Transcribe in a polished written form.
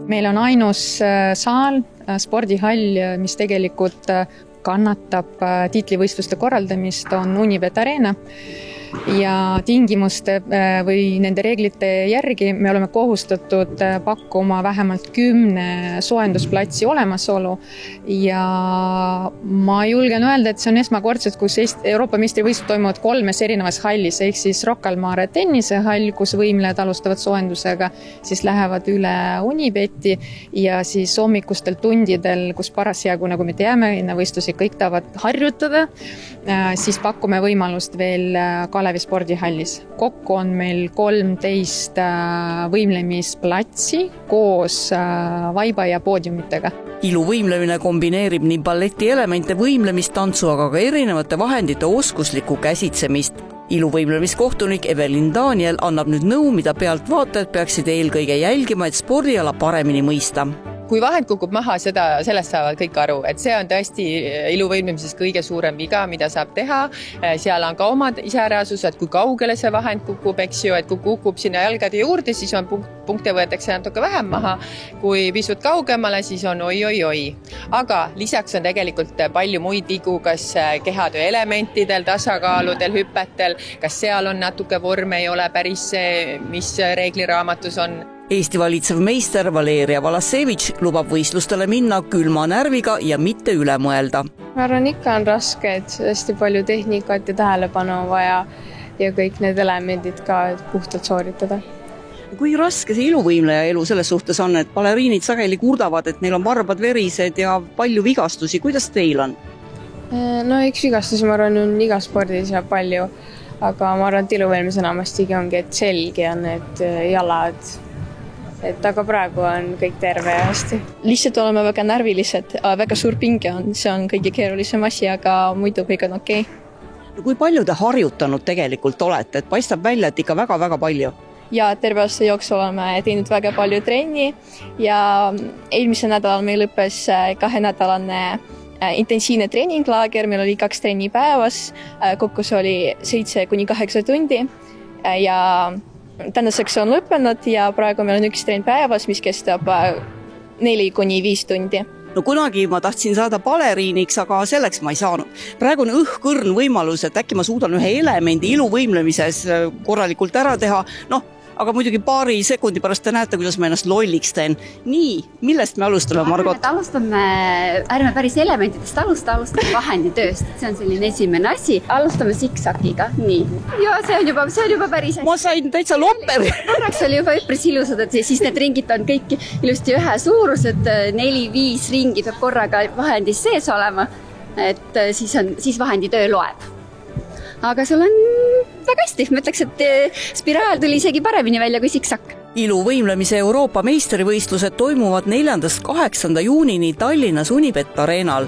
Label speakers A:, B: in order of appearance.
A: Meil on ainus saal, spordihall, mis tegelikult kannatab tiitlivõistluste korraldamist, on Unibet Arena. Ja tingimuste või nende reeglite järgi me oleme kohustatud pakkuma vähemalt 10 soendusplatsi olemasolu ja ma julgen öelda, et see on esmakordselt, kus Euroopa meistrivõistlused toimuvad 3 erinevas hallis, ehk siis Rocca al Mare tennisehall, kus võimlejad alustavad soendusega, siis lähevad üle Unibeti ja siis hommikustel tundidel, kus parasjagu, nagu me teame, enne võistlusi kõik tahavad harjutada, siis pakume võimalust veel Kalevi spordihallis. Kokku on meil 13 võimlemisplatsi koos vaiba ja poodiumitega.
B: Iluvõimlemine kombineerib nii balleti elemente, võimlemistantsu, aga ka erinevate vahendite oskuslikku käsitsemist. Iluvõimlemiskohtunik Evelyn Daniel annab nüüd nõu, mida pealtvaatajad peaksid eelkõige jälgima, et spordiala paremini mõista.
C: Kui vahend kukub maha, sellest saavad kõik aru, et see on tõesti iluvõimlemises kõige suurem viga, mida saab teha. Seal on ka omad iseärasused, kui kaugele see vahend kukub, eks ju, et kui kukub sinna jalgade juurde, siis on punkte võetakse natuke vähem maha. Kui pisut kaugemale, siis on oi. Aga lisaks on tegelikult palju muid vigu, kas kehatöö elementidel, tasakaaludel, hüpetel, kas seal on natuke vorm, ei ole päris see, mis reegliraamatus on.
B: Eesti valitsev meister Valeria Valasevitš lubab võistlustele minna külma närviga ja mitte üle mõelda.
D: Ma arvan, ikka on raske, et hästi palju tehnikat ja tähelepanu vaja ja kõik need elemendid ka puhtalt sooritada.
B: Kui raske see iluvõimleja elu selles suhtes on, et baleriinid sageli kurdavad, et neil on varbad verised ja palju vigastusi. Kuidas teil on?
D: No üks vigastusi, ma arvan, on iga spordis ja palju, aga ma arvan, et iluvõimles enamastigi ongi, et selgi on need jalad. Aga praegu on kõik terve ja hästi.
E: Lihtsalt oleme väga närvilised, väga suur pinge on, see on kõige keerulisem asi, aga muidu kõik on okei.
B: Kui palju te harjutanud tegelikult olete, et paistab välja, et ikka väga-väga palju?
E: Ja terve aasta jooksul oleme teinud väga palju trenni ja eelmisel nädalal meil lõppes 2-nädalane intensiivne treeninglaager, meil oli 2 trenni päevas, kokku oli 7-8 tundi ja tänaseks on lõppenud ja praegu meil on 1 trenn päevas, mis kestab 4-5 tundi.
B: No kunagi ma tahtsin saada baleriiniks, aga selleks ma ei saanud. Praegu on õhkõrn võimalus, et äkki ma suudan ühe elemendi iluvõimlemises korralikult ära teha. Aga muidugi paari sekundi pärast te näete, kuidas ma ennast lolliks teen. Nii, millest me alustame, Margot?
F: Ärme päris elementidest alustame vahenditööst. See on selline esimene asi. Alustame siksakiga. Nii. Ja see on juba päris hästi.
B: Ma sain täitsa lopperi.
F: Korraks oli juba üpris ilusad, et siis need ringid on kõik ilusti ühe suurused. 4-5 ringi peab korraga vahendis sees olema. Et siis vahenditöö loeb. Aga sul on väga hästi. Ma ütleks, et spiraal tuli isegi paremini välja kui siksak.
B: Iluvõimlemise Euroopa meistrivõistlused toimuvad 4.–8. juunini Tallinnas Unibet Arenal.